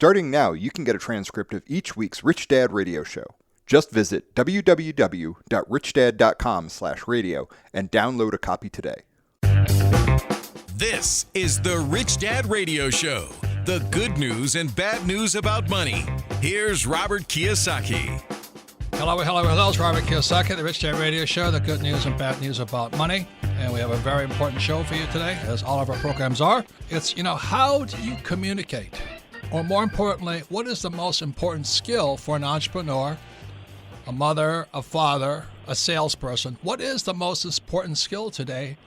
Starting now, you can get a transcript of each week's Rich Dad Radio Show. Just visit www.richdad.com/radio and download a copy today. This is the Rich Dad Radio Show. The good news and bad news about money. Here's Robert Kiyosaki. Hello. It's Robert Kiyosaki, the Rich Dad Radio Show, the good news and bad news about money. And we have a very important show for you today, as all of our programs are. It's, how do you communicate? Or more importantly, what is the most important skill for an entrepreneur, a mother, a father, a salesperson? What is the most important skill today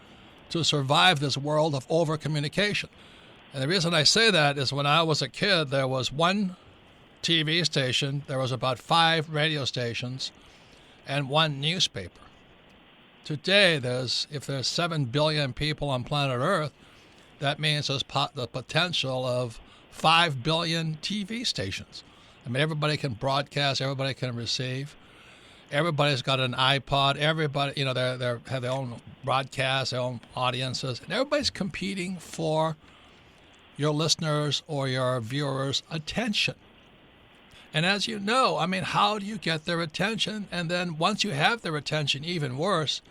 to survive this world of over-communication? And the reason I say that is when I was a kid, there was one TV station, there was about 5 radio stations, and 1 newspaper. Today, if there's 7 billion people on planet Earth, that means there's the potential of 5 billion TV stations. I mean, everybody can broadcast, everybody can receive. Everybody's got an iPod. Everybody, they have their own broadcasts, their own audiences, and everybody's competing for your listeners or your viewers' attention. And as you know, how do you get their attention? And then once you have their attention, even worse,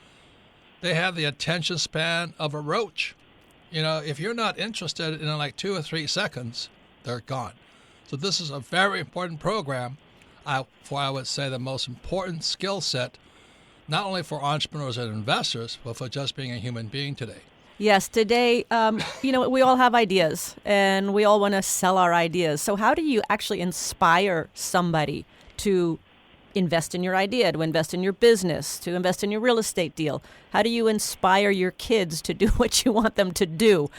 they have the attention span of a roach. If you're not interested in like 2 or 3 seconds, they're gone. So this is a very important program I would say the most important skill set, not only for entrepreneurs and investors, but for just being a human being today. Yes, today, we all have ideas and we all want to sell our ideas. So how do you actually inspire somebody to invest in your idea, to invest in your business, to invest in your real estate deal? How do you inspire your kids to do what you want them to do?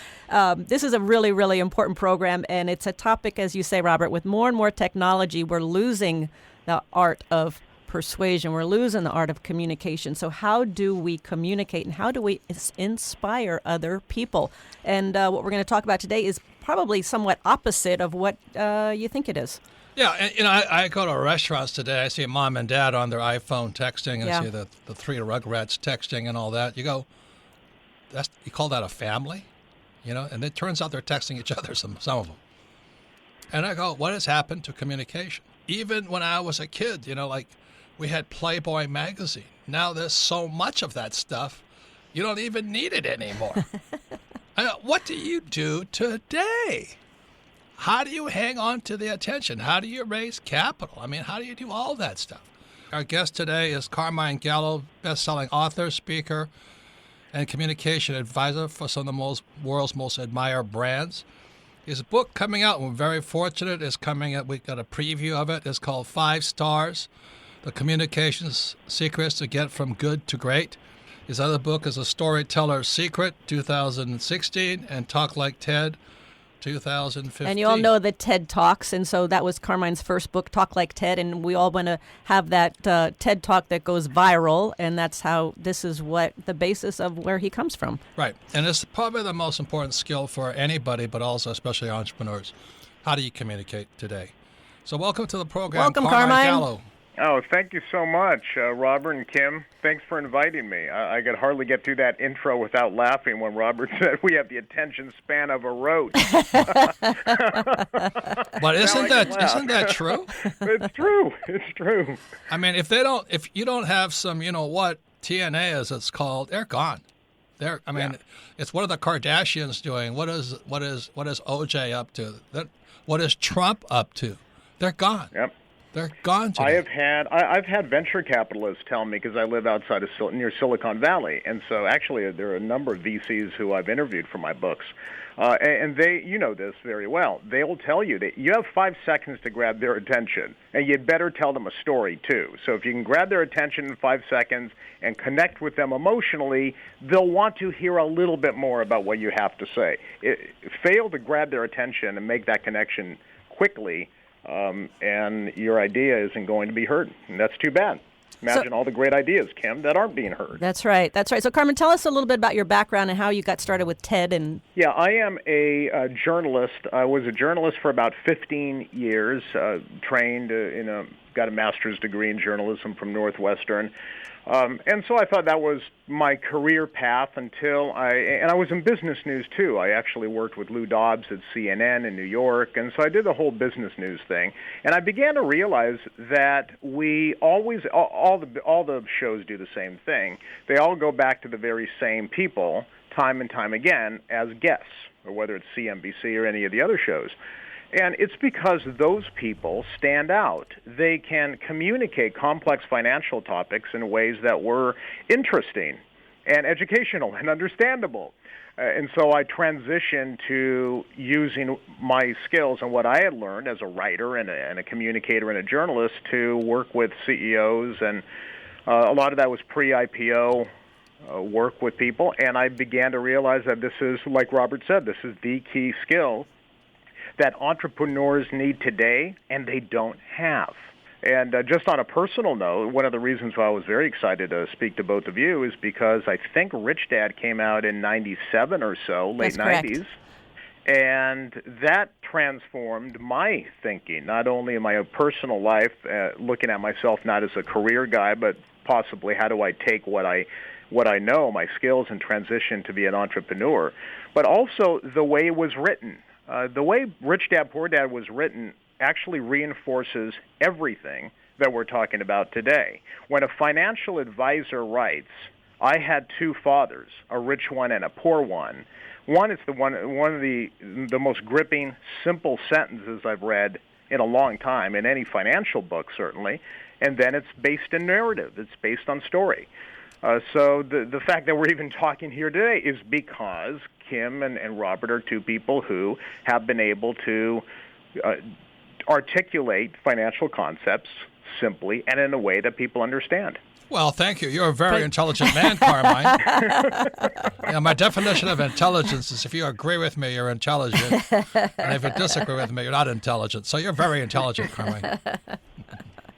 This is a really, really important program, and it's a topic, as you say, Robert, with more and more technology, we're losing the art of persuasion. We're losing the art of communication. So how do we communicate and how do we inspire other people? And what we're going to talk about today is probably somewhat opposite of what you think it is. Yeah, and I go to restaurants today. I see mom and dad on their iPhone texting. I see the 3 Rugrats texting and all that. You go, you call that a family? And it turns out they're texting each other, some of them. And I go, what has happened to communication? Even when I was a kid, we had Playboy magazine. Now there's so much of that stuff, you don't even need it anymore. What do you do today? How do you hang on to the attention? How do you raise capital? How do you do all that stuff? Our guest today is Carmine Gallo, best-selling author, speaker, and communication advisor for some of the world's most admired brands. His book coming out, we're very fortunate, is coming out. We got a preview of it. It's called 5 Stars, The Communications Secrets to Get From Good to Great. His other book is A Storyteller's Secret, 2016, and Talk Like Ted, 2015. And you all know the TED Talks, and so that was Carmine's first book, Talk Like Ted, and we all want to have that TED Talk that goes viral, and that's how this is what the basis of where he comes from. Right, and it's probably the most important skill for anybody, but also especially entrepreneurs. How do you communicate today? So welcome to the program, welcome, Carmine Gallo. Oh, thank you so much, Robert and Kim. Thanks for inviting me. I could hardly get through that intro without laughing when Robert said we have the attention span of a roach. But isn't that true? It's true. It's true. If you don't have some, TNA as it's called, they're gone. It's what are the Kardashians doing? What is OJ up to? What is Trump up to? They're gone. Yep. They're gone today. I've had venture capitalists tell me, because I live outside of near Silicon Valley, and so actually there are a number of VCs who I've interviewed for my books, and they, this very well. They will tell you that you have 5 seconds to grab their attention, and you'd better tell them a story too. So if you can grab their attention in 5 seconds and connect with them emotionally, they'll want to hear a little bit more about what you have to say. Fail to grab their attention and make that connection quickly, and your idea isn't going to be heard. And that's too bad. Imagine all the great ideas, Kim, that aren't being heard. That's right. So, Carmen, tell us a little bit about your background and how you got started with TED. Yeah, I am a journalist. I was a journalist for about 15 years, trained in a got a master's degree in journalism from Northwestern. And so I thought that was my career path until I was in business news too. I actually worked with Lou Dobbs at CNN in New York, and so I did the whole business news thing. And I began to realize that we always, all the shows do the same thing. They all go back to the very same people time and time again as guests, or whether it's CNBC or any of the other shows. And it's because those people stand out. They can communicate complex financial topics in ways that were interesting and educational and understandable. And so I transitioned to using my skills and what I had learned as a writer and a communicator and a journalist to work with CEOs. And a lot of that was pre-IPO work with people. And I began to realize that this is, like Robert said, this is the key skill that entrepreneurs need today, and they don't have. And just on a personal note, one of the reasons why I was very excited to speak to both of you is because I think Rich Dad came out in 97 or so, late 90s. And that transformed my thinking, not only in my own personal life, looking at myself not as a career guy, but possibly how do I take what I know, my skills, and transition to be an entrepreneur, but also the way it was written. The way Rich Dad, Poor Dad was written actually reinforces everything that we're talking about today. When a financial advisor writes, I had two fathers, a rich one and a poor one, one is one of the most gripping, simple sentences I've read in a long time, in any financial book certainly, and then it's based in narrative. It's based on story. So the fact that we're even talking here today is because Kim and Robert are two people who have been able to articulate financial concepts simply and in a way that people understand. Well, thank you. You're a very intelligent man, Carmine. My definition of intelligence is if you agree with me, you're intelligent. And if you disagree with me, you're not intelligent. So you're very intelligent, Carmine.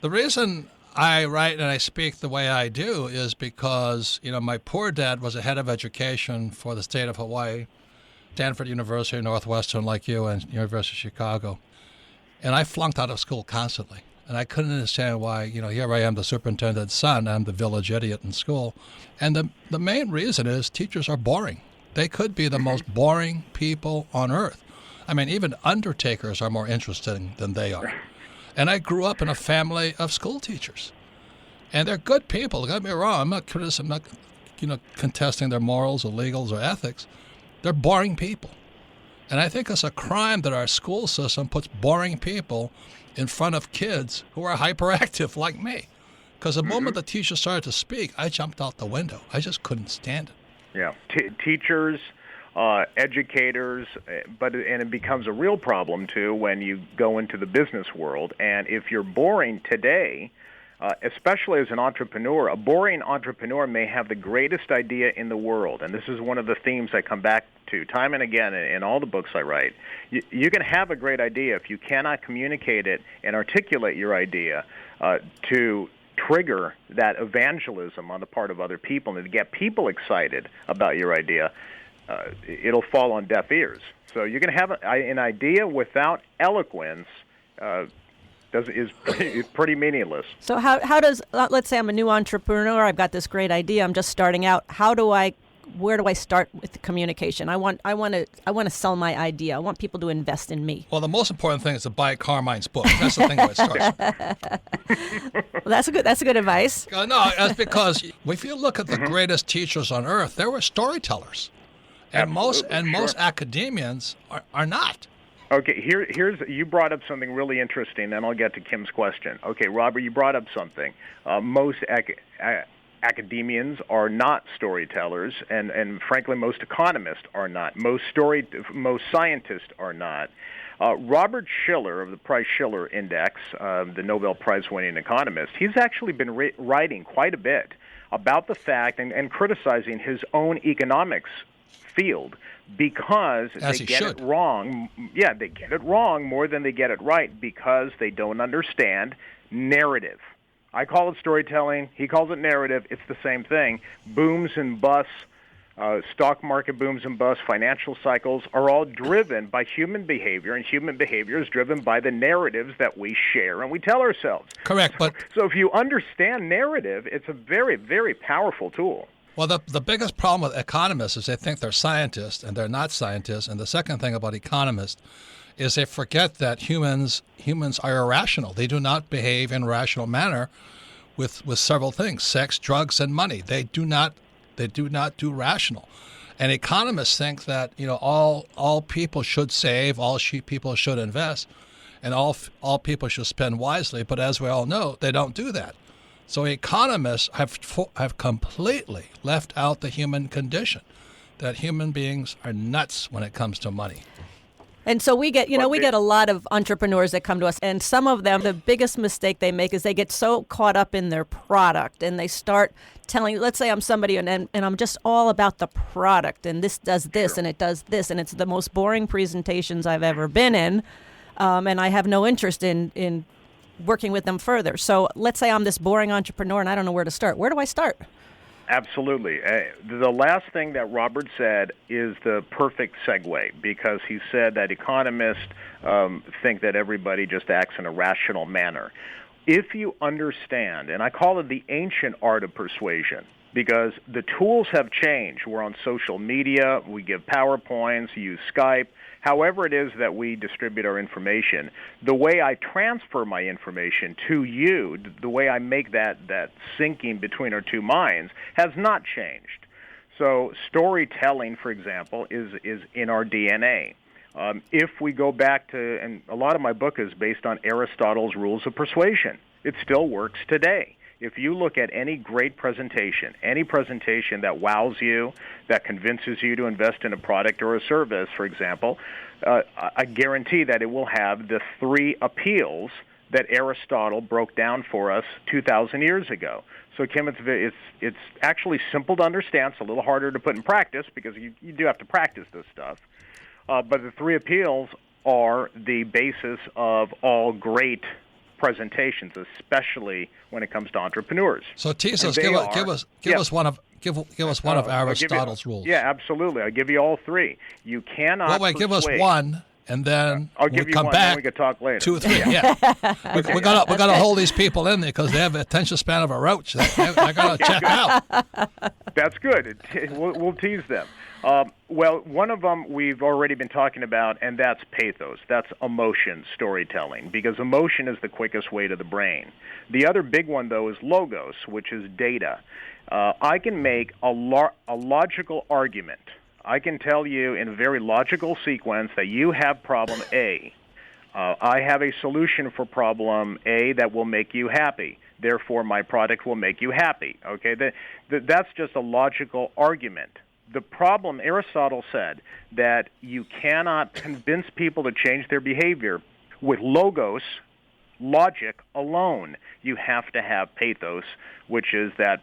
The reason I write and I speak the way I do is because, my poor dad was a head of education for the state of Hawaii, Stanford University, Northwestern, like you, and University of Chicago. And I flunked out of school constantly. And I couldn't understand why, here I am, the superintendent's son, I'm the village idiot in school. And the main reason is teachers are boring. They could be the most boring people on earth. I mean, even undertakers are more interesting than they are. And I grew up in a family of school teachers. And they're good people. Don't get me wrong. I'm not contesting their morals or legals or ethics. They're boring people. And I think it's a crime that our school system puts boring people in front of kids who are hyperactive like me. Because the moment the teacher started to speak, I jumped out the window. I just couldn't stand it. Yeah. Teachers, educators, and it becomes a real problem, too, when you go into the business world. And if you're boring today, especially as an entrepreneur, a boring entrepreneur may have the greatest idea in the world. And this is one of the themes I come back to time and again in all the books I write. You can have a great idea if you cannot communicate it and articulate your idea to trigger that evangelism on the part of other people and to get people excited about your idea. It'll fall on deaf ears. So you can have an idea without eloquence is pretty meaningless. So how does, let's say I'm a new entrepreneur, I've got this great idea, I'm just starting out. Where do I start with the communication? I want to sell my idea. I want people to invest in me. Well, the most important thing is to buy Carmine's book. That's the thing where it starts. Well, that's a good advice. No, that's because if you look at the greatest teachers on earth, they were storytellers. And most academians are not. Okay, here's you brought up something really interesting, and I'll get to Kim's question. Okay, Robert, you brought up something. Most academians are not storytellers, and frankly, most economists are not. Most scientists are not. Robert Shiller of the Price-Shiller Index, the Nobel Prize-winning economist, he's actually been writing quite a bit about the fact and criticizing his own economics field because they get it wrong. Yeah, they get it wrong more than they get it right because they don't understand narrative. I call it storytelling. He calls it narrative. It's the same thing. Booms and busts, Stock market booms and busts, financial cycles are all driven by human behavior, and human behavior is driven by the narratives that we share and we tell ourselves. Correct, but So if you understand narrative, it's a very, very powerful tool. well, the biggest problem with economists is they think they're scientists, and they're not scientists. And the second thing about economists is they forget that humans are irrational. They do not behave in a rational manner with several things: sex, drugs, and money. They do not do rational. And economists think that all people should save, all people should invest, and all people should spend wisely. But as we all know, they don't do that. So economists have completely left out the human condition, that human beings are nuts when it comes to money. And so we get a lot of entrepreneurs that come to us, and some of them, the biggest mistake they make is they get so caught up in their product, and they start telling, let's say I'm somebody and I'm just all about the product, and this does this, and it does this, and it's the most boring presentations I've ever been in, and I have no interest in working with them further. So let's say I'm this boring entrepreneur and I don't know where to start. Where do I start? Absolutely. The last thing that Robert said is the perfect segue, because he said that economists think that everybody just acts in a rational manner. If you understand, and I call it the ancient art of persuasion, because the tools have changed. We're on social media, we give PowerPoints, use Skype, however it is that we distribute our information. The way I transfer my information to you, the way I make that syncing between our two minds has not changed. So storytelling, for example, is in our DNA. If we go back to, and a lot of my book is based on Aristotle's rules of persuasion, it still works today. If you look at any great presentation, any presentation that wows you, that convinces you to invest in a product or a service, for example, I guarantee that it will have the 3 appeals that Aristotle broke down for us 2,000 years ago. So, Kim, it's actually simple to understand. It's a little harder to put in practice because you do have to practice this stuff. But the 3 appeals are the basis of all great presentations, especially when it comes to entrepreneurs. So tease us, give us one of Aristotle's rules. Yeah, absolutely. I'll give you all 3. You cannot. Well, give us one, and then I'll give you come one, back. then we can talk later. 2 or 3. Yeah, we gotta hold these people in there because they have the attention span of a roach. They gotta check out. That's good. We'll tease them. Well, one of them we've already been talking about, and that's pathos. That's emotion storytelling, because emotion is the quickest way to the brain. The other big one, though, is logos, which is data. I can make a logical argument. I can tell you in a very logical sequence that you have problem A. I have a solution for problem A that will make you happy. Therefore, my product will make you happy. Okay, that's just a logical argument. The problem, Aristotle said that you cannot convince people to change their behavior with logos, logic alone. You have to have pathos, which is that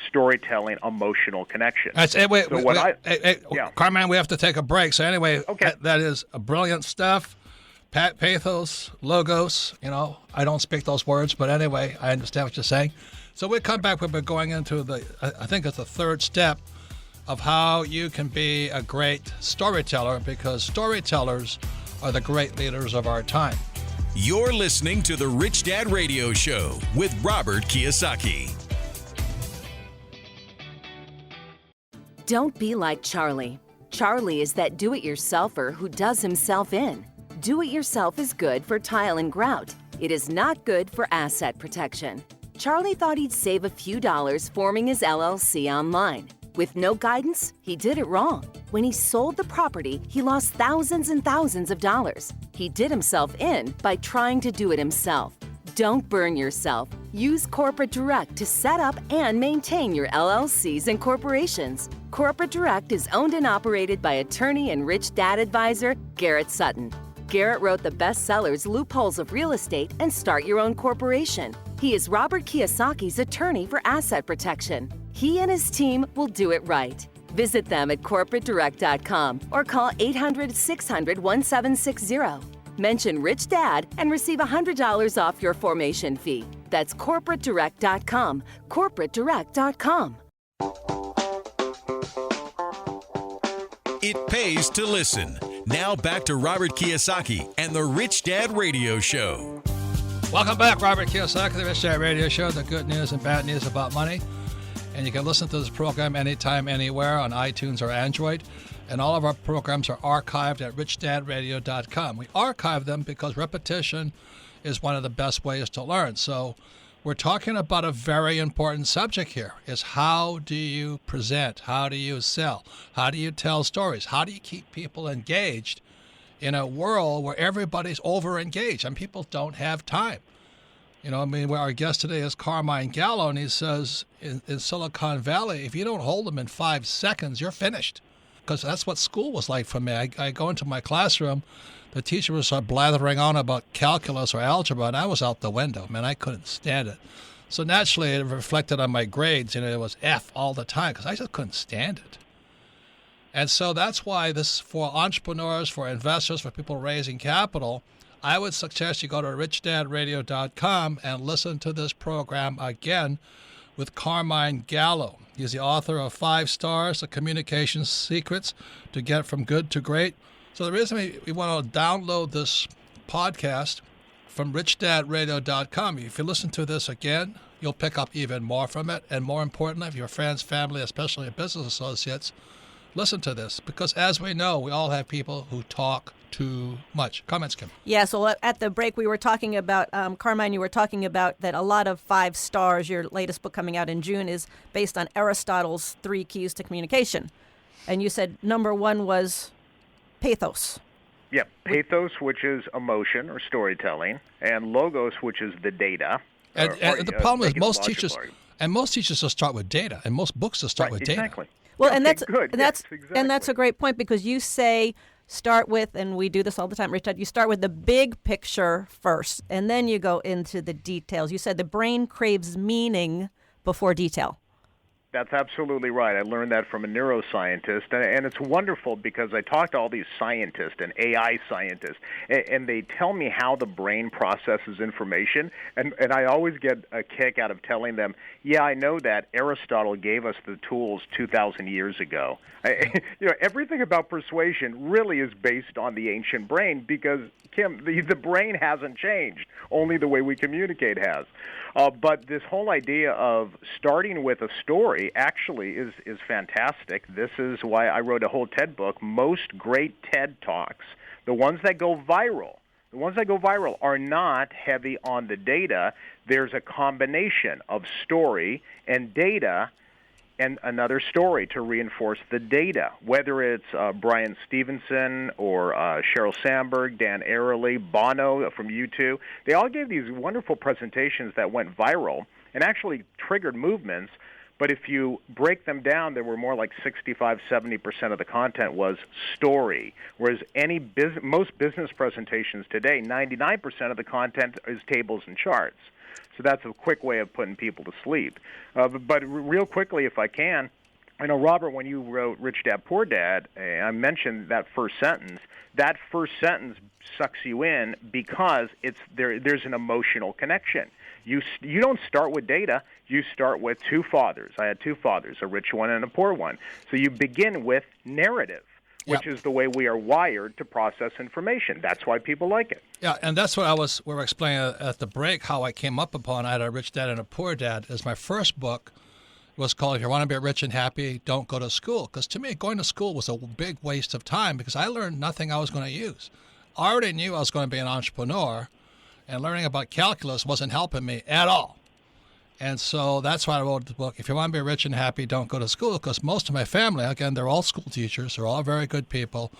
storytelling, emotional connection. Carmine, we have to take a break. So anyway, okay. That is a brilliant stuff. Pathos, logos. I don't speak those words, but anyway, I understand what you're saying. So we come back. We've been going into I think it's the 3rd step of how you can be a great storyteller, because storytellers are the great leaders of our time. You're listening to the Rich Dad Radio Show with Robert Kiyosaki. Don't be like Charlie. Charlie is that do-it-yourselfer who does himself in. Do-it-yourself is good for tile and grout. It is not good for asset protection. Charlie thought he'd save a few dollars forming his LLC online. With no guidance, he did it wrong. When he sold the property, he lost thousands and thousands of dollars. He did himself in by trying to do it himself. Don't burn yourself. Use Corporate Direct to set up and maintain your LLCs and corporations. Corporate Direct is owned and operated by attorney and rich dad advisor Garrett Sutton. Garrett wrote the bestsellers Loopholes of Real Estate and Start Your Own Corporation. He is Robert Kiyosaki's attorney for asset protection. He and his team will do it right. Visit them at corporatedirect.com or call 800-600-1760. Mention Rich Dad and receive $100 off your formation fee. That's corporatedirect.com. corporatedirect.com. It pays to listen. Now back to Robert Kiyosaki and the Rich Dad Radio Show. Welcome back, Robert Kiyosaki, the Rich Dad Radio Show, the good news and bad news about money. And you can listen to this program anytime, anywhere on iTunes or Android. And all of our programs are archived at richdadradio.com. We archive them because repetition is one of the best ways to learn. So we're talking about a very important subject here, is how do you present? How do you sell? How do you tell stories? How do you keep people engaged in a world where everybody's over-engaged and people don't have time? Where our guest today is Carmine Gallo, and he says in Silicon Valley, if you don't hold them in 5 seconds, you're finished. Because that's what school was like for me. I go into my classroom, the teacher was blathering on about calculus or algebra, and I was out the window. Man, I couldn't stand it. So naturally, it reflected on my grades. It was F all the time because I just couldn't stand it. And so that's why this, for entrepreneurs, for investors, for people raising capital, I would suggest you go to richdadradio.com and listen to this program again with Carmine Gallo. He's the author of 5 Stars, The Communication Secrets to Get From Good to Great. So the reason we want to download this podcast from richdadradio.com, if you listen to this again, you'll pick up even more from it. And more importantly, if your friends, family, especially business associates, listen to this. Because as we know, we all have people who talk too much. Comments, Kim? Yeah, so at the break we were talking about, Carmine, you were talking about that a lot of 5 Stars, your latest book coming out in June, is based on Aristotle's 3 keys to communication. And you said number 1 was pathos. Yeah, pathos, which is emotion or storytelling, and logos, which is the data. And the problem is most teachers just start with data, and most books just start with data. Exactly. Well, Okay, and that's good. and that's Yes, and that's a exactly. great point, because you say start with, and we do this all the time, Richard, you start with the big picture first, and then you go into the details. You said the brain craves meaning before detail. That's absolutely right. I learned that from a neuroscientist, and it's wonderful because I talk to all these scientists and AI scientists, and they tell me how the brain processes information, and I always get a kick out of telling them, yeah, I know that Aristotle gave us the tools 2,000 years ago. Everything about persuasion really is based on the ancient brain because, Kim, the brain hasn't changed. Only the way we communicate has. But this whole idea of starting with a story actually is fantastic. This is why I wrote a whole TED book. Most great TED Talks, the ones that go viral, are not heavy on the data. There's a combination of story and data and another story to reinforce the data, whether it's Brian Stevenson or Sheryl Sandberg, Dan Ariely, Bono from U2. They all gave these wonderful presentations that went viral and actually triggered movements. But if you break them down, there were more like 65-70% of the content was story, whereas most business presentations today, 99% of the content is tables and charts. So that's a quick way of putting people to sleep. But real quickly, if I can, Robert, when you wrote Rich Dad, Poor Dad, I mentioned that first sentence. That first sentence sucks you in because there's an emotional connection. You don't start with data. You start with 2 fathers. I had 2 fathers, a rich one and a poor one. So you begin with narrative, which is the way we are wired to process information. That's why people like it. Yeah, and that's what we were explaining at the break, how I came up upon I had a Rich Dad and a Poor Dad. As my first book was called If You Want to Be Rich and Happy, Don't Go to School. Because to me, going to school was a big waste of time because I learned nothing I was going to use. I already knew I was going to be an entrepreneur, and learning about calculus wasn't helping me at all. And so that's why I wrote the book, If You Want to Be Rich and Happy, Don't Go to School, because most of my family, again, they're all school teachers, they're all very good people,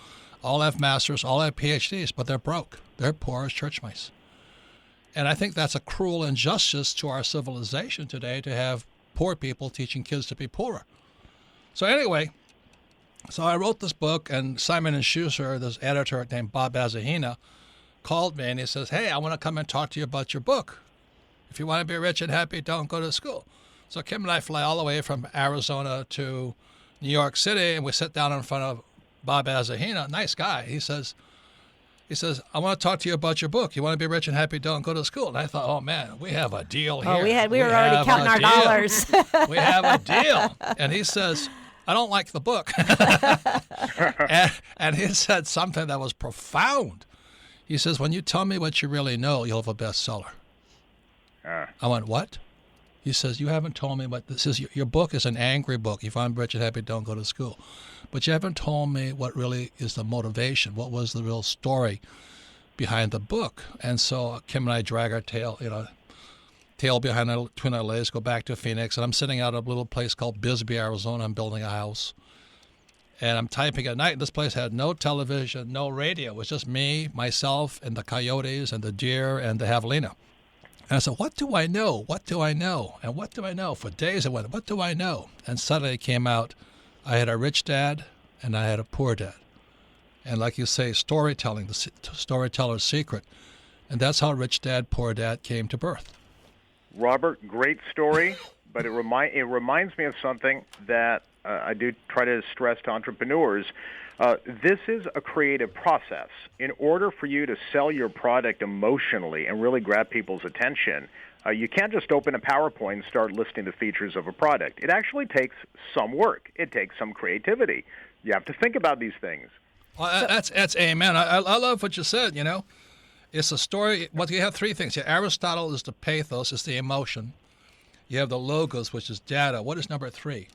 all have masters, all have PhDs, but they're broke. They're poor as church mice. And I think that's a cruel injustice to our civilization today to have poor people teaching kids to be poorer. So anyway, so I wrote this book, and Simon & Schuster, this editor named Bob Azahina, called me and he says, hey, I want to come and talk to you about your book. If you want to be rich and happy, don't go to school. So Kim and I fly all the way from Arizona to New York City, and we sit down in front of Bob Azahina, nice guy. He says, I want to talk to you about your book. You want to be rich and happy, don't go to school. And I thought, oh, man, we have a deal here. Oh, we were already counting our dollars. We have a deal. And he says, I don't like the book. and he said something that was profound. He says, when you tell me what you really know, you'll have a bestseller. I went, what? He says, you haven't told me what this is. Your book is an angry book. If I'm rich and happy, don't go to school. But you haven't told me what really is the motivation. What was the real story behind the book? And so Kim and I drag our tail between our legs, go back to Phoenix. And I'm sitting out at a little place called Bisbee, Arizona. I'm building a house. And I'm typing at night. This place had no television, no radio. It was just me, myself, and the coyotes and the deer and the javelina. And I said, what do I know? What do I know? And what do I know? For days I went, what do I know? And suddenly it came out, I had a rich dad and I had a poor dad. And like you say, storytelling, the storyteller's secret. And that's how Rich Dad, Poor Dad came to birth. Robert, great story, but it reminds me of something that I do try to stress to entrepreneurs. This is a creative process. In order for you to sell your product emotionally and really grab people's attention, you can't just open a PowerPoint and start listing the features of a product. It actually takes some work. It takes some creativity. You have to think about these things. Well, that's amen. I love what you said, you know. It's a story. Well, you have three things. Aristotle is the pathos, it's the emotion. You have the logos, which is data. What is number three?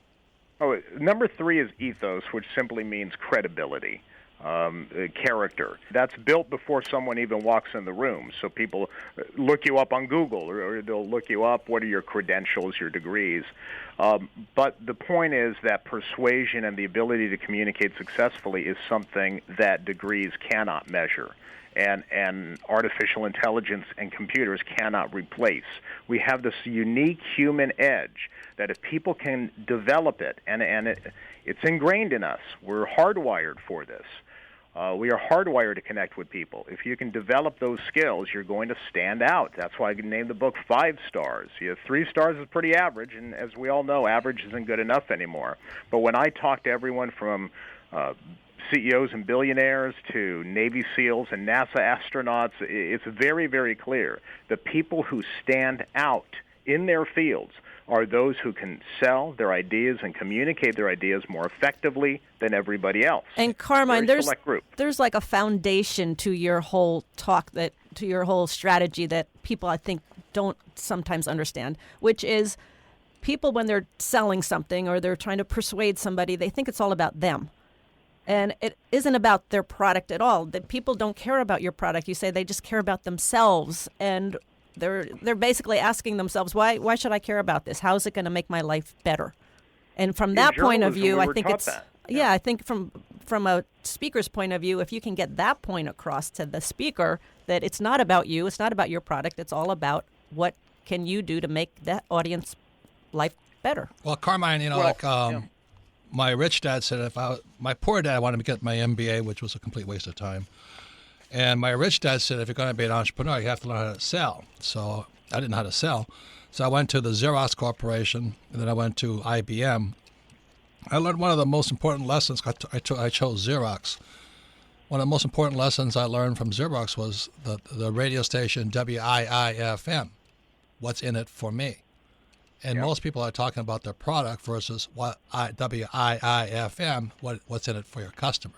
Oh, number three is ethos, which simply means credibility, character. That's built before someone even walks in the room. So people look you up on Google, or they'll look you up, what are your credentials, your degrees. But the point is that persuasion and the ability to communicate successfully is something that degrees cannot measure. And artificial intelligence and computers cannot replace. We have this unique human edge that if people can develop it, and it's ingrained in us, we're hardwired for this. We are hardwired to connect with people. If you can develop those skills, you're going to stand out. That's why I named the book 5 stars. 3 stars is pretty average, and as we all know, average isn't good enough anymore. But when I talk to everyone from CEOs and billionaires to Navy SEALs and NASA astronauts, it's very, very clear. The people who stand out in their fields are those who can sell their ideas and communicate their ideas more effectively than everybody else. And Carmine, there's like a foundation to your whole talk, to your whole strategy that people, I think, don't sometimes understand, which is people, when they're selling something or they're trying to persuade somebody, they think it's all about them. And it isn't about their product at all. That people don't care about your product. You say they just care about themselves, and they're basically asking themselves, why should I care about this? How is it going to make my life better? And from that point of view, I think it's I think from a speaker's point of view, if you can get that point across to the speaker, that it's not about you, it's not about your product, it's all about what can you do to make that audience life better. Well, Carmine, my rich dad said my poor dad wanted me to get my MBA, which was a complete waste of time. And my rich dad said, if you're going to be an entrepreneur, you have to learn how to sell. So I didn't know how to sell. So I went to the Xerox Corporation, and then I went to IBM. I learned one of the most important lessons. I chose Xerox. One of the most important lessons I learned from Xerox was the radio station WIIFM, what's in it for me. And most people are talking about their product versus WIIFM, what's in it for your customer.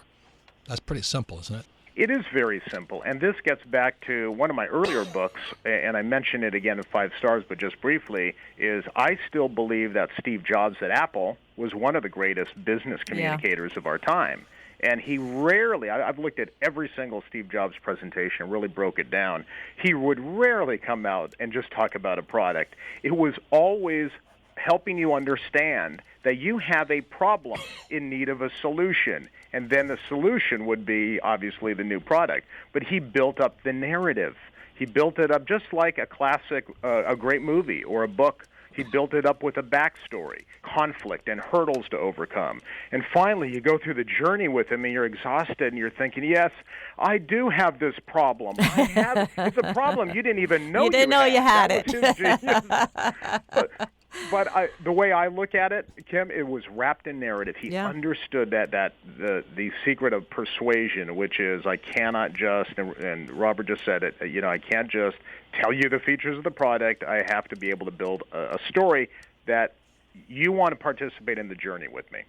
That's pretty simple, isn't it? It is very simple, and this gets back to one of my earlier books, and I mentioned it again in 5 stars, but just briefly, is I still believe that Steve Jobs at Apple was one of the greatest business communicators of our time. And he rarely, I've looked at every single Steve Jobs presentation, really broke it down. He would rarely come out and just talk about a product. It was always helping you understand that you have a problem in need of a solution. And then the solution would be, obviously, the new product. But he built up the narrative. He built it up just like a classic, a great movie or a book. He built it up with a backstory, conflict, and hurdles to overcome. And finally, you go through the journey with him, and you're exhausted, and you're thinking, yes, I do have this problem. It's a problem you didn't even know you didn't know you had it. But the way I look at it, Kim, it was wrapped in narrative. He understood that the secret of persuasion, which is I cannot just, and Robert just said it, I can't just tell you the features of the product. I have to be able to build a story that you want to participate in the journey with me.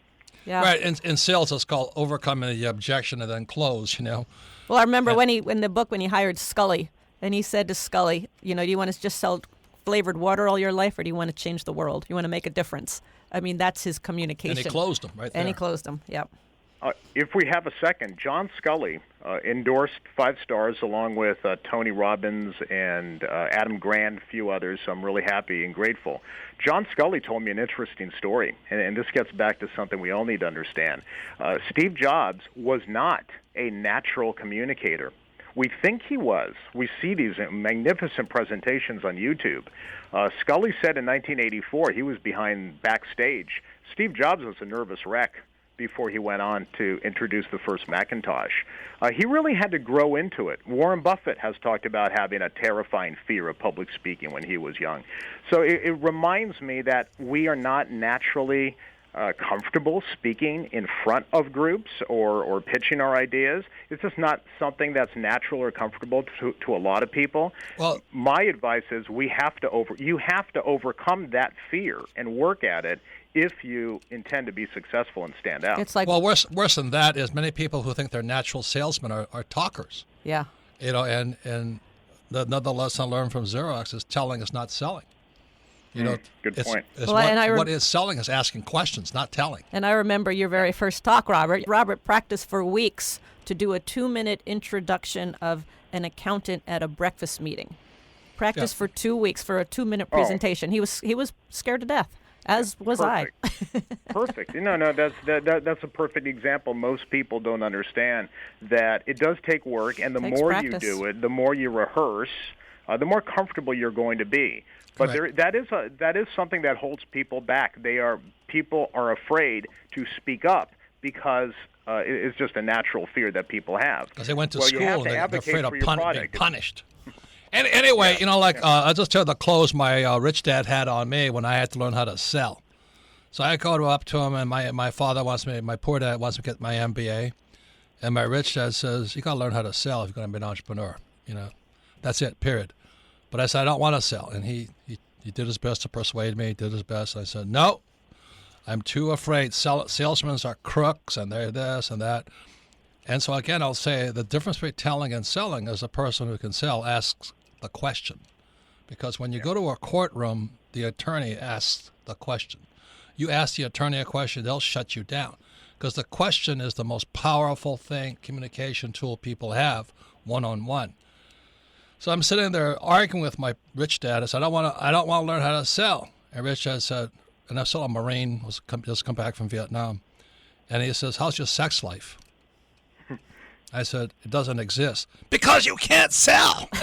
Yeah. Right. In sales, it's called overcoming the objection and then close, Well, I remember when he hired Scully, and he said to Scully, do you want to just sell flavored water all your life, or do you want to change the world? You want to make a difference? I mean, that's his communication. And he closed him right there. And he closed him, yep. If we have a second, John Scully endorsed 5 stars along with Tony Robbins and Adam Grant, a few others, so I'm really happy and grateful. John Scully told me an interesting story, and this gets back to something we all need to understand. Steve Jobs was not a natural communicator. We think he was. We see these magnificent presentations on YouTube. Scully said in 1984 he was backstage. Steve Jobs was a nervous wreck before he went on to introduce the first Macintosh. He really had to grow into it. Warren Buffett has talked about having a terrifying fear of public speaking when he was young. So it reminds me that we are not naturally comfortable speaking in front of groups or pitching our ideas. It's just not something that's natural or comfortable to a lot of people. Well, my advice is you have to overcome that fear and work at it if you intend to be successful and stand out. It's like, well, worse than that is many people who think they're natural salesmen are talkers. Yeah. And another lesson I learned from Xerox is telling is not selling. Good point. What is selling is asking questions, not telling. And I remember your very first talk, Robert. Robert practiced for weeks to do a 2-minute introduction of an accountant at a breakfast meeting. Practiced for 2 weeks for a 2-minute presentation. He was scared to death, as was Perfect. I. Perfect. No, that's a perfect example. Most people don't understand that it does take work, and the more you do it, the more you rehearse, the more comfortable you're going to be. But that is something that holds people back. People are afraid to speak up because it's just a natural fear that people have. Because they went to school and they're afraid of being punished. Anyway, I'll just tell the clothes my rich dad had on me when I had to learn how to sell. So I go up to him, and my poor dad wants me to get my MBA, and my rich dad says, you got to learn how to sell if you're going to be an entrepreneur. That's it, period. But I said, I don't want to sell. And he did his best to persuade me, did his best. I said, no, I'm too afraid. Salesmen are crooks, and they're this and that. And so, again, I'll say the difference between telling and selling is a person who can sell asks the question. Because when you go to a courtroom, the attorney asks the question. You ask the attorney a question, they'll shut you down. Because the question is the most powerful communication tool people have, one-on-one. So I'm sitting there arguing with my rich dad. I said, I don't want to learn how to sell. And rich dad said, and I saw a Marine just come back from Vietnam, and he says, how's your sex life? I said, it doesn't exist. Because you can't sell. And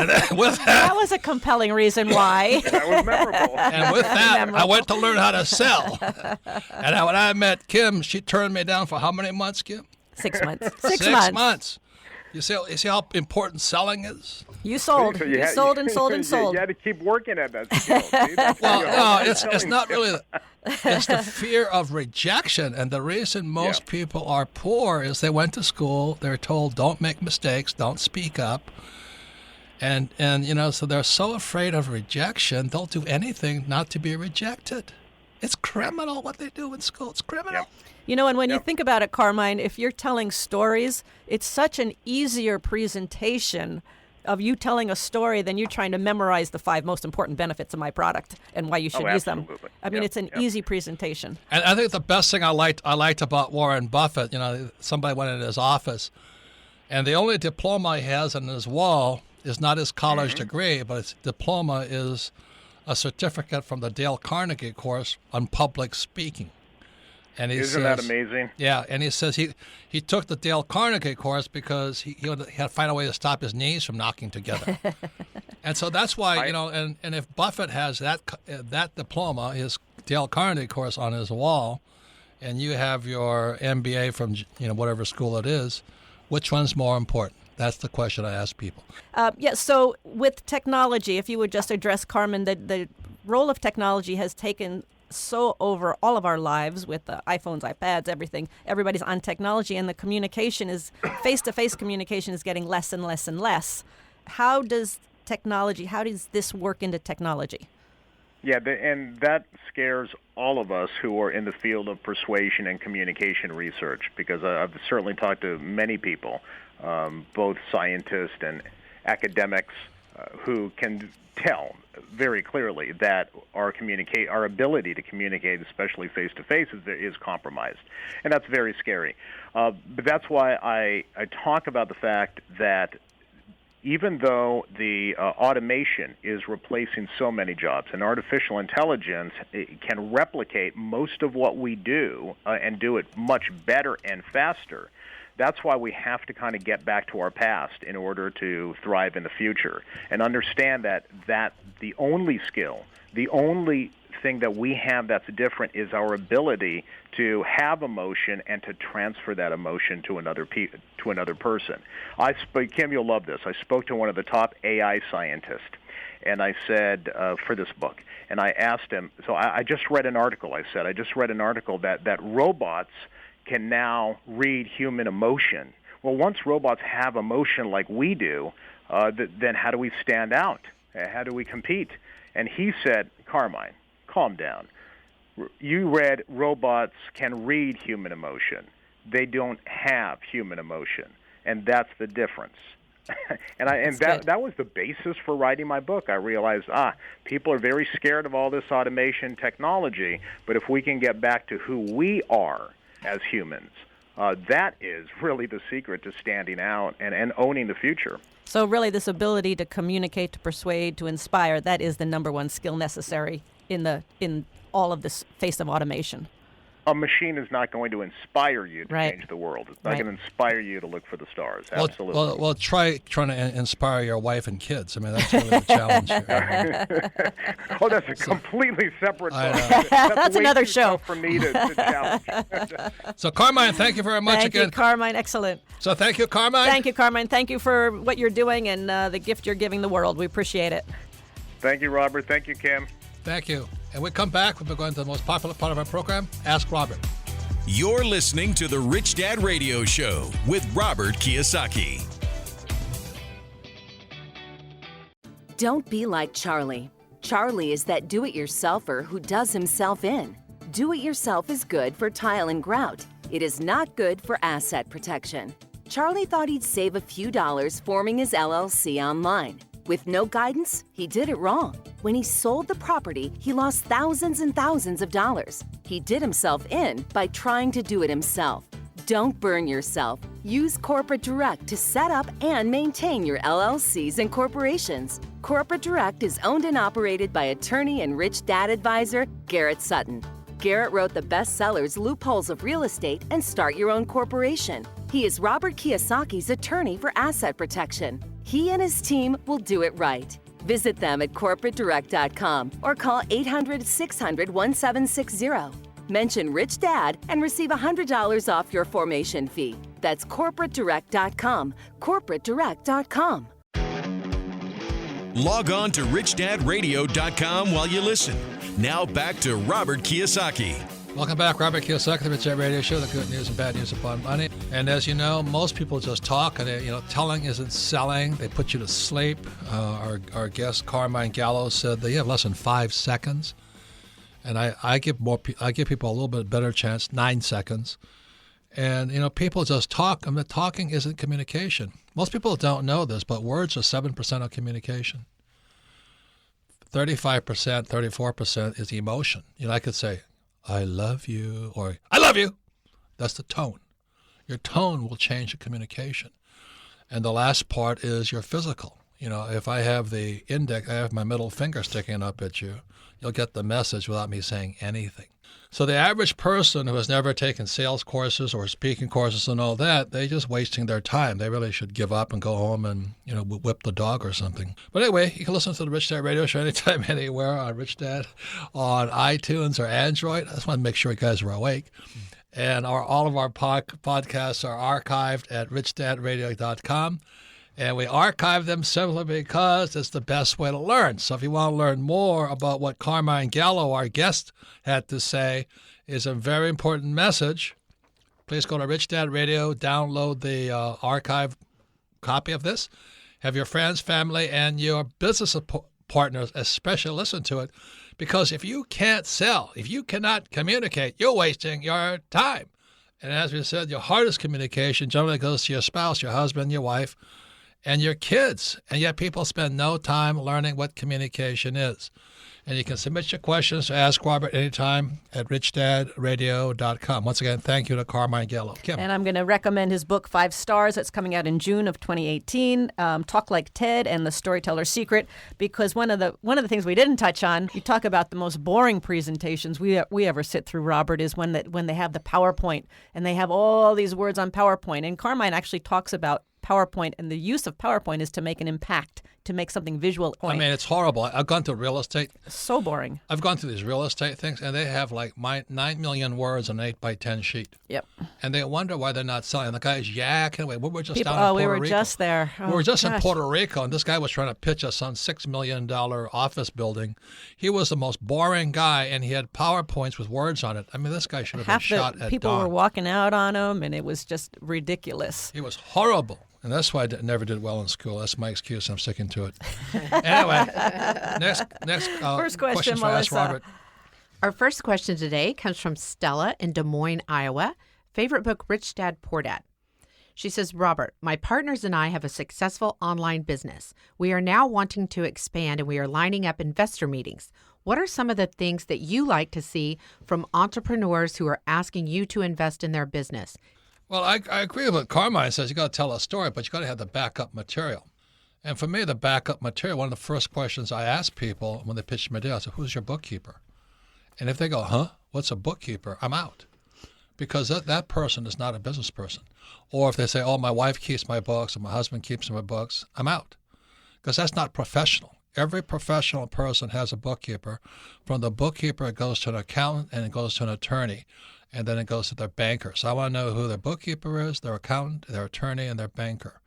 then that was a compelling reason why. That was memorable. And with that, I went to learn how to sell. And when I met Kim, she turned me down for how many months, Kim? 6 months. 6 months. You see how important selling is? You sold. You sold and sold and sold. You had to keep working at that skill. See? Well, no, it's not really. It's the fear of rejection. And the reason most people are poor is they went to school. They're told, don't make mistakes, don't speak up. And so they're so afraid of rejection, they'll do anything not to be rejected. It's criminal what they do in school. It's criminal. Yep. And when you think about it, Carmine, if you're telling stories, it's such an easier presentation of you telling a story than you trying to memorize the 5 most important benefits of my product and why you should use them. I mean, it's an easy presentation. And I think the best thing I liked about Warren Buffett, somebody went in his office, and the only diploma he has on his wall is not his college degree, but his diploma is a certificate from the Dale Carnegie course on public speaking. And Isn't that amazing? Yeah, and he says he took the Dale Carnegie course because he had to find a way to stop his knees from knocking together. And so that's why, and if Buffett has that diploma, his Dale Carnegie course on his wall, and you have your MBA from whatever school it is, which one's more important? That's the question I ask people. So with technology, if you would just address, Carmen, the role of technology has taken so over all of our lives with the iPhones, iPads, everything. Everybody's on technology, and the communication is face-to-face communication is getting less and less and less. How does this work into technology? Yeah, and that scares all of us who are in the field of persuasion and communication research, because I've certainly talked to many people, both scientists and academics, who can tell very clearly that our ability to communicate, especially face-to-face, is compromised. And that's very scary. But that's why I talk about the fact that even though the automation is replacing so many jobs, and artificial intelligence can replicate most of what we do and do it much better and faster, that's why we have to kind of get back to our past in order to thrive in the future and understand that the only skill, the only thing that we have that's different is our ability to have emotion and to transfer that emotion to another person. Kim, you'll love this. I spoke to one of the top AI scientists, and I said, for this book, and I asked him, so I just read an article, that robots can now read human emotion. Well, once robots have emotion like we do, then how do we stand out? How do we compete? And he said, Carmine, calm down. You read robots can read human emotion. They don't have human emotion, and that's the difference. That was the basis for writing my book. I realized, people are very scared of all this automation technology, but if we can get back to who we are as humans, that is really the secret to standing out and owning the future. So really this ability to communicate, to persuade, to inspire, that is the number one skill necessary in all of this face of automation. A machine is not going to inspire you to Right. change the world. It's not Right. going to inspire you to look for the stars. Absolutely. Well, trying to inspire your wife and kids. I mean, that's really the challenge here. Oh, that's a completely separate I book. know. That's way another too show. tough for me to challenge. So, Carmine, thank you very much Thank again. you, Carmine. Excellent. So, thank you, Carmine. Thank you, Carmine. Thank you for what you're doing and the gift you're giving the world. We appreciate it. Thank you, Robert. Thank you, Kim. Thank you. And we come back. We'll be going to the most popular part of our program, Ask Robert. You're listening to the Rich Dad Radio Show with Robert Kiyosaki. Don't be like Charlie. Charlie is that do-it-yourselfer who does himself in. Do-it-yourself is good for tile and grout. It is not good for asset protection. Charlie thought he'd save a few dollars forming his LLC online. With no guidance, he did it wrong. When he sold the property, he lost thousands and thousands of dollars. He did himself in by trying to do it himself. Don't burn yourself. Use Corporate Direct to set up and maintain your LLCs and corporations. Corporate Direct is owned and operated by attorney and rich dad advisor Garrett Sutton. Garrett wrote the bestsellers Loopholes of Real Estate and Start Your Own Corporation. He is Robert Kiyosaki's attorney for asset protection. He and his team will do it right. Visit them at corporatedirect.com or call 800-600-1760. Mention Rich Dad and receive $100 off your formation fee. That's corporatedirect.com. corporatedirect.com. Log on to richdadradio.com while you listen. Now back to Robert Kiyosaki. Welcome back, Robert Kiyosaki, the Rich Dad Radio Show, the good news and bad news about money. And as you know, most people just talk, and telling isn't selling. They put you to sleep. Our guest Carmine Gallo said that you have less than 5 seconds, and I give people a little bit better chance, 9 seconds. And people just talk, and the talking isn't communication. Most people don't know this, but words are 7% of communication. 35%, 34% is emotion. I could say, I love you, or I love you. That's the tone. Your tone will change the communication. And the last part is your physical. If I have I have my middle finger sticking up at you, you'll get the message without me saying anything. So the average person who has never taken sales courses or speaking courses and all that, they're just wasting their time. They really should give up and go home and, whip the dog or something. But anyway, you can listen to the Rich Dad Radio Show anytime, anywhere on Rich Dad, on iTunes or Android. I just want to make sure you guys are awake. And all of our podcasts are archived at richdadradio.com. And we archive them simply because it's the best way to learn. So if you want to learn more about what Carmine Gallo, our guest, had to say, is a very important message, please go to Rich Dad Radio, download the archive copy of this, have your friends, family, and your business partners especially listen to it, because if you can't sell, if you cannot communicate, you're wasting your time. And as we said, your hardest communication generally goes to your spouse, your husband, your wife, and your kids. And yet people spend no time learning what communication is. And you can submit your questions to Ask Robert anytime at richdadradio.com. Once again, thank you to Carmine Gallo. Kim. And I'm going to recommend his book, 5 Stars. It's coming out in June of 2018, Talk Like Ted and the Storyteller's Secret, because one of the things we didn't touch on, you talk about the most boring presentations we ever sit through, Robert, is when they have the PowerPoint and they have all these words on PowerPoint. And Carmine actually talks about PowerPoint, and the use of PowerPoint is to make an impact, to make something visual. I mean, it's horrible. I've gone to real estate. So boring. I've gone to these real estate things, and they have like 9 million words on an 8x10 sheet. Yep. And they wonder why they're not selling. The guy's yakking away. We were just People, down in Puerto we were Rico. just there. We were just in gosh. Puerto Rico, and this guy was trying to pitch us on $6 million office building. He was the most boring guy, and he had PowerPoints with words on it. I mean, this guy should have been shot at people dawn. were walking out on him, and it was just ridiculous. He was horrible. And that's why I never did well in school. That's my excuse, and I'm sticking to it. Anyway, next First question, for Ask Melissa. Robert. Our first question today comes from Stella in Des Moines, Iowa. Favorite book, Rich Dad, Poor Dad. She says, Robert, my partners and I have a successful online business. We are now wanting to expand, and we are lining up investor meetings. What are some of the things that you like to see from entrepreneurs who are asking you to invest in their business? Well, I agree with what Carmine says. You got to tell a story, but you got to have the backup material. And for me, the backup material, one of the first questions I ask people when they pitch me a deal, I say, "Who's your bookkeeper?" And if they go, "Huh? What's a bookkeeper?" I'm out, because that person is not a business person. Or if they say, "Oh, my wife keeps my books, or my husband keeps my books," I'm out, because that's not professional. Every professional person has a bookkeeper. From the bookkeeper, it goes to an accountant, and it goes to an attorney. And then it goes to their banker. So I want to know who their bookkeeper is, their accountant, their attorney, and their banker,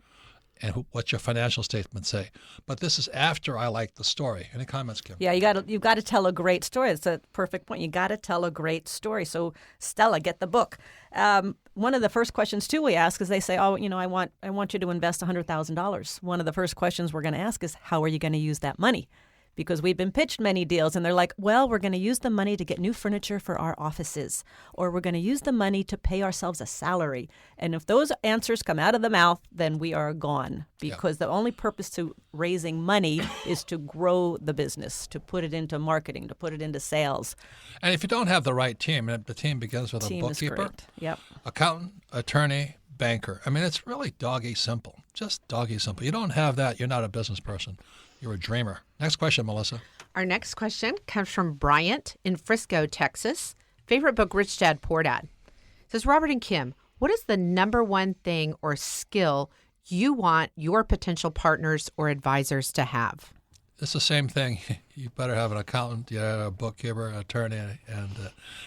and what your financial statements say. But this is after I like the story. Any comments, Kim? Yeah, you've got to tell a great story. It's a perfect point. You got to tell a great story. So Stella, get the book. One of the first questions too we ask is they say, "Oh, I want you to invest $100,000." One of the first questions we're going to ask is, "How are you going to use that money?" Because we've been pitched many deals, and they're like, "Well, we're going to use the money to get new furniture for our offices, or we're going to use the money to pay ourselves a salary." And if those answers come out of the mouth, then we are gone, because the only purpose to raising money is to grow the business, to put it into marketing, to put it into sales. And if you don't have the right team, and the team begins with Team a is bookkeeper, great. Yep. accountant, attorney, banker. I mean, it's really doggy simple. Just doggy simple. You don't have that, you're not a business person. You're a dreamer. Next question, Melissa. Our next question comes from Bryant in Frisco, Texas. Favorite book, Rich Dad, Poor Dad. It says, Robert and Kim, what is the number one thing or skill you want your potential partners or advisors to have? It's the same thing. You better have an accountant, you have a bookkeeper, an attorney, and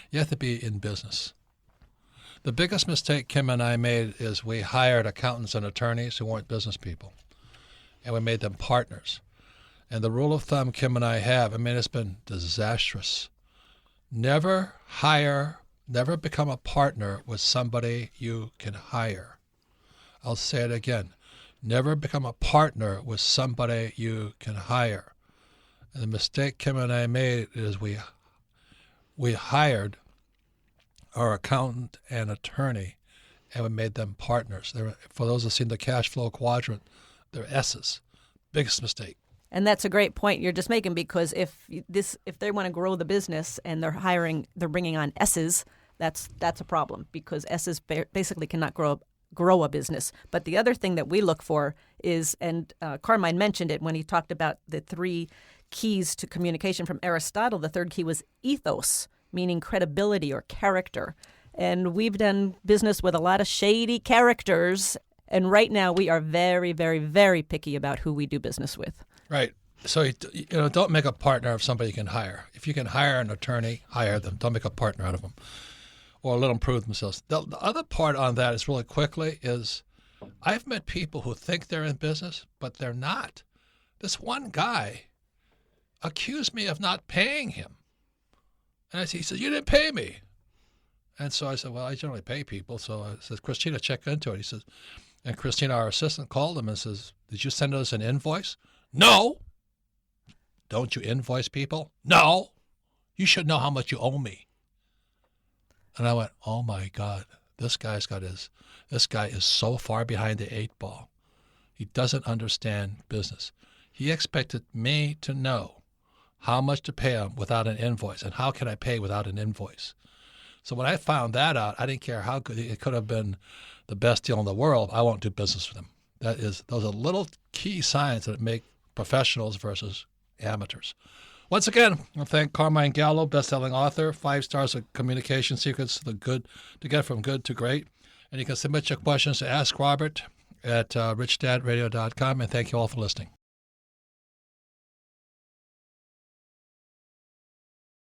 you have to be in business. The biggest mistake Kim and I made is we hired accountants and attorneys who weren't business people, and we made them partners. And the rule of thumb Kim and I have, it's been disastrous. Never become a partner with somebody you can hire. I'll say it again. Never become a partner with somebody you can hire. And the mistake Kim and I made is we hired our accountant and attorney, and we made them partners. For those who've seen the cash flow quadrant, they're S's. Biggest mistake. And that's a great point you're just making, because if they want to grow the business and they're bringing on S's, that's a problem, because S's basically cannot grow a business. But the other thing that we look for is, and Carmine mentioned it when he talked about the 3 keys to communication from Aristotle. The third key was ethos, meaning credibility or character. And we've done business with a lot of shady characters. And right now we are very, very, very picky about who we do business with. Right. So, don't make a partner of somebody you can hire. If you can hire an attorney, hire them. Don't make a partner out of them, or let them prove themselves. The other part on that is really quickly is I've met people who think they're in business, but they're not. This one guy accused me of not paying him. And he said, "You didn't pay me." And so I said, "Well, I generally pay people." So I said, "Christina, check into it." He says, and Christina, our assistant, called him and says, "Did you send us an invoice?" "No." don't you invoice people? No, you should know how much you owe me. And I went, oh my God, this guy is so far behind the 8 ball. He doesn't understand business. He expected me to know how much to pay him without an invoice, and how can I pay without an invoice. So when I found that out, I didn't care how good it could have been the best deal in the world. I won't do business with him. Those are little key signs that make professionals versus amateurs. Once again, I thank Carmine Gallo, best-selling author, 5 stars of communication secrets, to get from good to great. And you can submit your questions to Ask Robert at richdadradio.com. And thank you all for listening.